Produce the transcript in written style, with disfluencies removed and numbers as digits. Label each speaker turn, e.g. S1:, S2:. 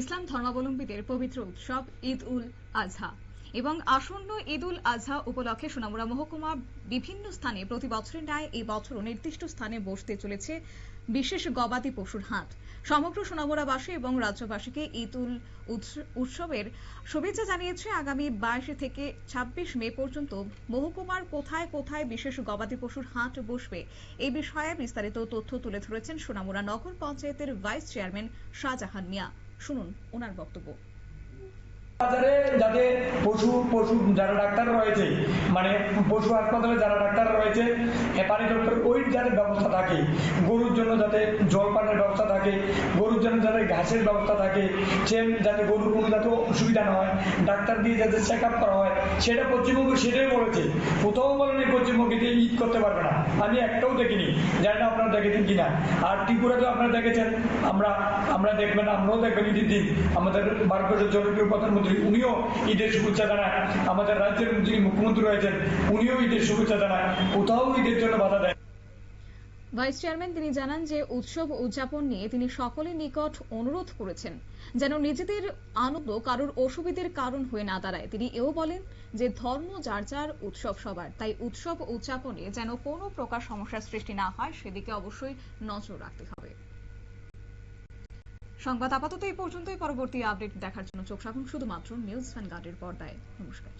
S1: ইসলাম ধর্মাবলম্বীদের পবিত্র উৎসব ঈদ উল আজহা এবং আসন্ন ঈদ উল আজহা উপলক্ষে সোনামুড়া মহকুমা বিভিন্ন স্থানে প্রতি বছরের ন্যায় এই বছরও নির্দিষ্ট স্থানে বসতে চলেছে বিশেষ গবাদি পশুর হাট। সমগ্র সোনামুড়াবাসী এবং রাজ্যবাসীকে ঈদ উল উৎসবের শুভেচ্ছা জানিয়েছে। আগামী 22 থেকে 26 মে পর্যন্ত মহকুমার কোথায় কোথায় বিশেষ গবাদি পশুর হাট বসবে এই বিষয়ে বিস্তারিত তথ্য তুলে ধরেছেন সোনামুড়া নগর পঞ্চায়েতের ভাইস চেয়ারম্যান শাহজাহান মিয়া। শুনুন ওনার বক্তব্য।
S2: বাজারে যাতে পশু যারা ডাক্তার রয়েছে, মানে পশু হাসপাতালে যারা ডাক্তার রয়েছে, হেপারি ডক্টর, ওই যাতে ব্যবস্থা থাকে, গরুর জন্য যাতে জলপানের ব্যবস্থা থাকে, গরুর জন্য যাতে ঘাসের ব্যবস্থা থাকে, যাতে গরুর কোনো যাতে অসুবিধা না হয়, ডাক্তার দিয়ে যাতে চেক আপ করা হয়, সেটা পশ্চিমবঙ্গ সেটাই বলেছে। কোথাও বলেনি পশ্চিমবঙ্গে ঈদ করতে পারবে না। আমি একটাও দেখিনি, জানি না আপনারা দেখেছেন কিনা। আর ত্রিপুরাতেও আপনারা দেখেছেন, আমরা দেখবেন, আমরাও দেখবেন ঈদের দিন আমাদের ভারতবর্ষের জনপ্রিয় প্রধানমন্ত্রী উনিও ঈদের শুভেচ্ছা জানায়, আমাদের রাজ্যের যিনি মুখ্যমন্ত্রী রয়েছেন উনিও ঈদের শুভেচ্ছা জানায়, কোথাও ঈদের জন্য বাধা দেয়।
S1: ভাইস চেয়ারম্যান তিনি জানান যে উৎসব উদযাপন নিয়ে তিনি সকলের নিকট অনুরোধ করেছেন যেন নিজেদের আনন্দ কারোর অসুবিধার কারণ হয়ে না দাঁড়ায়। তিনি এও বলেন যে ধর্ম যার যার, উৎসব সবার, তাই উৎসব উদযাপনে যেন কোনো প্রকার সমস্যার সৃষ্টি না হয় সেদিকে অবশ্যই নজর রাখতে হবে। সংবাদ আপাতত এই পর্যন্তই। পরবর্তী আপডেট দেখার জন্য চোখ রাখুন শুধুমাত্র নিউজ ভ্যানগার্ডের পর্দায়। নমস্কার।